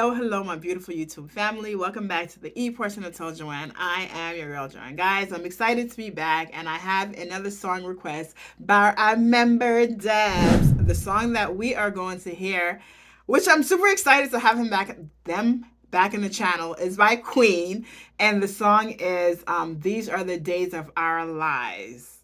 Hello, my beautiful YouTube family. Welcome back to the E portion of Tell Joanne. I am your girl, Joanne. Guys, I'm excited to be back, and I have another song request by our member Debs. The song that we are going to hear, which I'm super excited to have them back in the channel, is by Queen, and the song is "These Are the Days of Our Lives."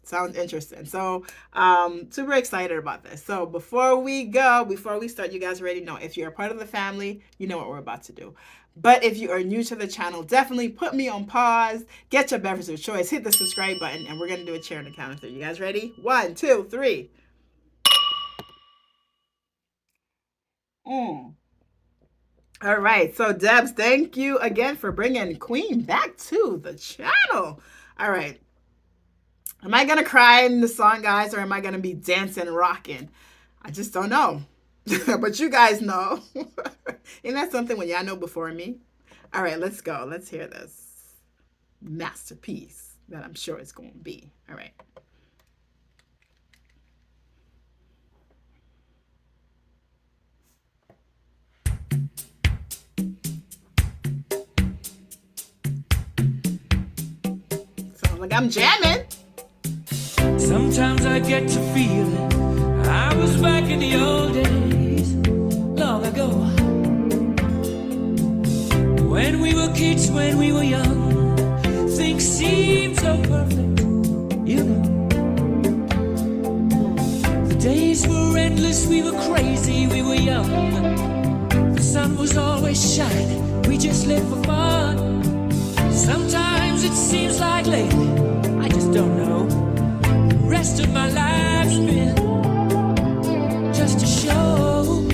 Sounds interesting. So, super excited about this. So, before we start, you guys already know if you're a part of the family, you know what we're about to do. But if you are new to the channel, definitely put me on pause, get your beverage of choice, hit the subscribe button, and we're going to do a cheer on the count of three. You guys ready? One, two, three. Mm. All right. So, Debs, thank you again for bringing Queen back to the channel. All right. Am I gonna cry in the song, guys, or am I gonna be dancing, rocking? I just don't know. But you guys know. Isn't that something when y'all know before me? All right, let's go. Let's hear this masterpiece that I'm sure it's going to be. All right. Sounds like I'm jamming. Sometimes I get to feeling I was back in the old days, long ago. When we were kids, when we were young, things seemed so perfect, you know. The days were endless, we were crazy, we were young. The sun was always shining, we just lived for fun. Sometimes it seems like lately, I just don't know. Rest of my life's been just a show.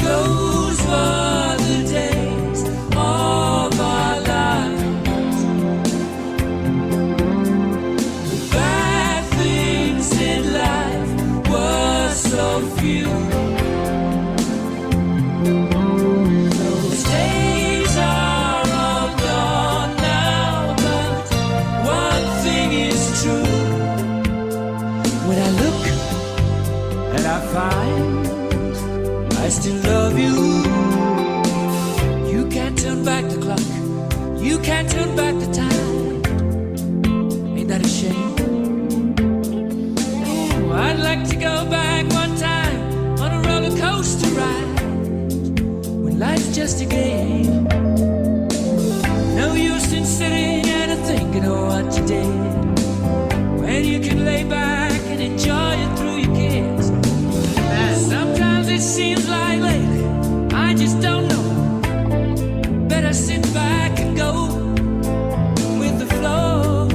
Those were the days of our lives. The bad things in life were so few. Those days are all gone now, but one thing is true. When I look and I find I still love you. You can't turn back the clock, you can't turn back the time. Ain't that a shame? Oh, I'd like to go back one time on a roller coaster ride, when life's just a game. No use in sitting and thinking of what you did, when you can lay back and enjoy it through your kids. Sometimes it seems like lately, I just don't know. Better sit back and go with the flow.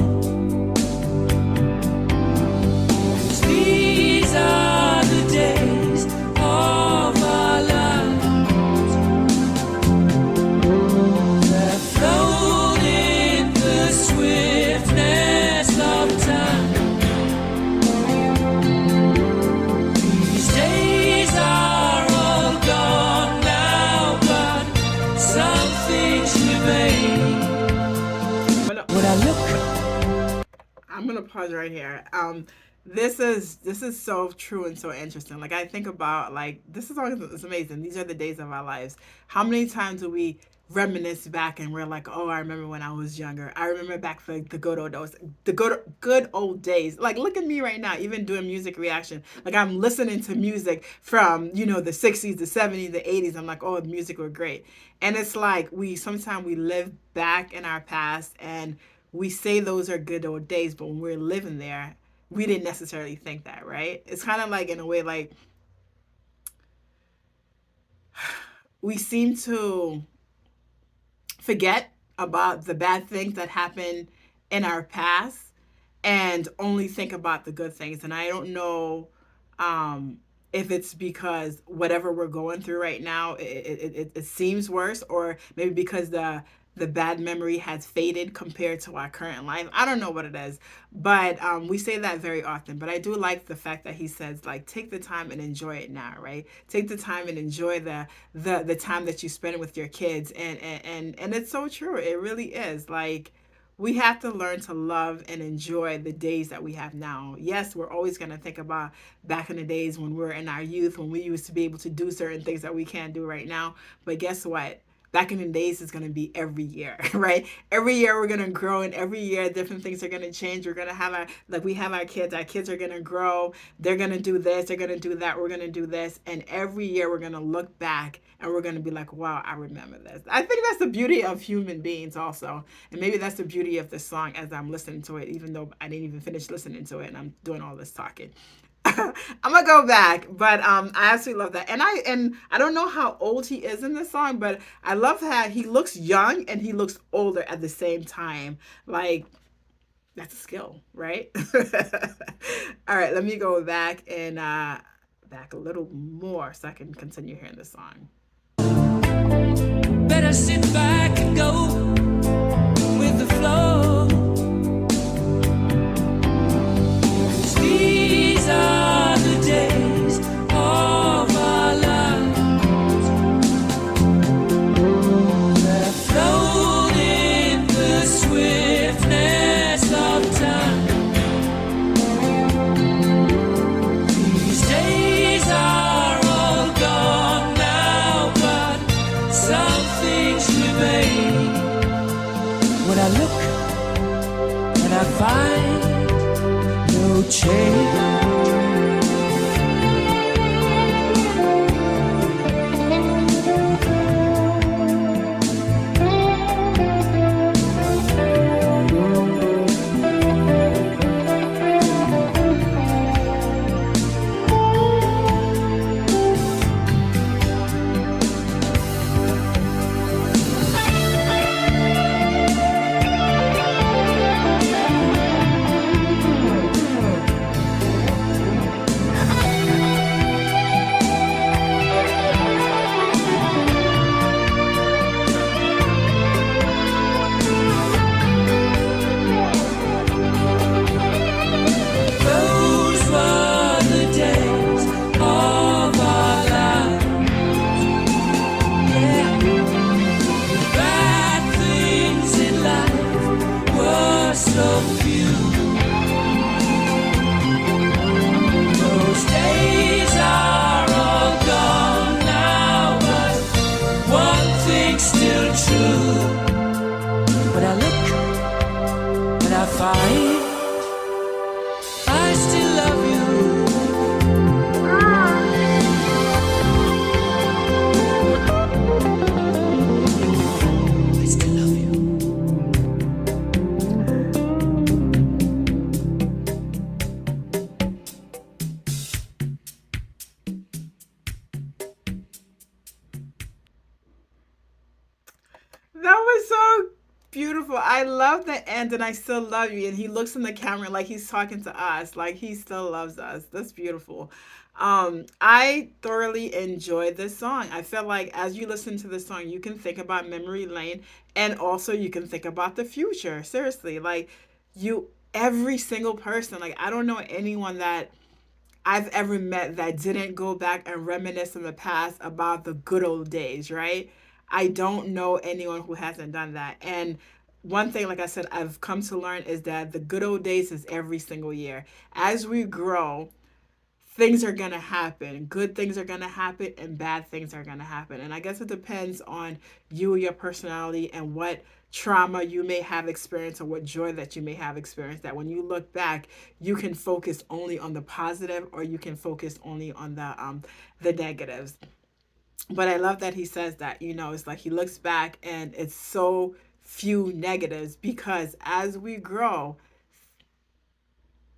'Cause these are the days of our lives that float in the swiftness of time. These days are all gone now, but some things remain. When I look, I'm gonna pause right here. This is so true and so interesting. Like I think about like this is always it's amazing. These are the days of our lives. How many times do we reminisce back and we're like, oh, I remember when I was younger. I remember back for the good old days, the good old days. Like look at me right now, even doing music reaction. Like I'm listening to music from the 60s, the 70s, the 80s. I'm like, oh, the music were great. And it's like we sometimes we live back in our past and we say those are good old days, but when we're living there, we didn't necessarily think that, right? It's kind of like in a way like we seem to forget about the bad things that happened in our past and only think about the good things. And I don't know if it's because whatever we're going through right now, it seems worse, or maybe because the bad memory has faded compared to our current life. I don't know what it is, but we say that very often. But I do like the fact that he says like take the time and enjoy it now, right? Take the time and enjoy the time that you spend with your kids, and it's so true. It really is like we have to learn to love and enjoy the days that we have now. Yes, we're always going to think about back in the days when we were in our youth, when we used to be able to do certain things that we can't do right now. But guess what? Back in the days is going to be every year, right? Every year we're going to grow, and every year different things are going to change. We're going to have like we have our kids are going to grow. They're going to do this, they're going to do that, we're going to do this. And every year we're going to look back and we're going to be like, wow, I remember this. I think that's the beauty of human beings also. And maybe that's the beauty of the song as I'm listening to it, even though I didn't even finish listening to it and I'm doing all this talking. I'm gonna go back, but I absolutely love that, and I don't know how old he is in this song, but I love how he looks young and he looks older at the same time. Like that's a skill, right? All right, let me go back and back a little more so I can continue hearing the song. Better sit back and go with the flow. 'Cause these are the days of our lives that float in the swiftness of time. These days are all gone now, but some things remain. When I look and I find no change. Those were the days of our lives. Yeah. Bad things in life were so few. Those days are all gone now, but one thing's still true. When I look and I find I still love you. I still love you. That was so beautiful. I love the end, and I still love you. And he looks in the camera like he's talking to us, like he still loves us. That's beautiful. I thoroughly enjoyed this song. I feel like as you listen to this song, you can think about memory lane, and also you can think about the future. Seriously, like you, every single person. Like I don't know anyone that I've ever met that didn't go back and reminisce in the past about the good old days, right? I don't know anyone who hasn't done that. And one thing, like I said, I've come to learn is that the good old days is every single year. As we grow, things are going to happen. Good things are going to happen and bad things are going to happen. And I guess it depends on you, your personality, and what trauma you may have experienced or what joy that you may have experienced. That when you look back, you can focus only on the positive or you can focus only on the negatives. But I love that he says that, it's like he looks back and it's so few negatives because as we grow,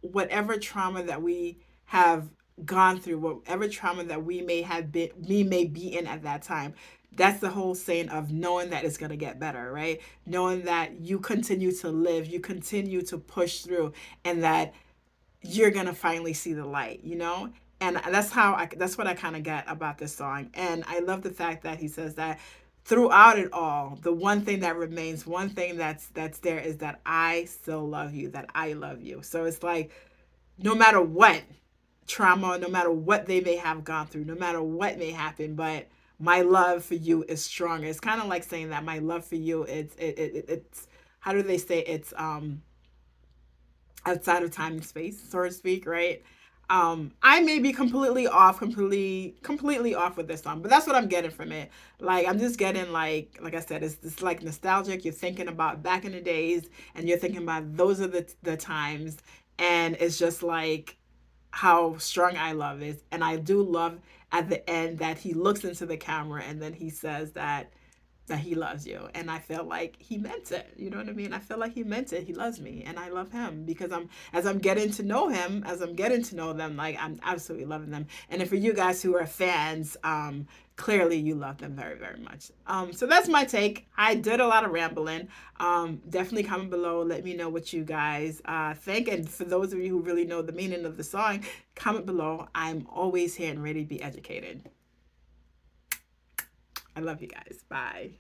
whatever trauma that we have gone through, whatever trauma that we may be in at that time, that's the whole saying of knowing that it's going to get better, right? Knowing that you continue to live, you continue to push through, and that you're going to finally see the light, And that's what I kind of get about this song. And I love the fact that he says that throughout it all, the one thing that remains, one thing that's there is that I still love you, that I love you. So it's like no matter what trauma, no matter what they may have gone through, no matter what may happen, but my love for you is stronger. It's kind of like saying that my love for you, it's how do they say, it's outside of time and space, so to speak, right? I may be completely off with this song, but that's what I'm getting from it. Like I'm just getting like I said, it's like nostalgic. You're thinking about back in the days, and you're thinking about those are the times, and it's just like how strong I love is, and I do love at the end that he looks into the camera and then he says that he loves you. And I feel like he meant it. You know what I mean? I feel like he meant it. He loves me and I love him because as I'm getting to know him, as I'm getting to know them, like I'm absolutely loving them. And for you guys who are fans, clearly you love them very, very much. So that's my take. I did a lot of rambling. Definitely comment below. Let me know what you guys think. And for those of you who really know the meaning of the song, comment below. I'm always here and ready to be educated. I love you guys. Bye.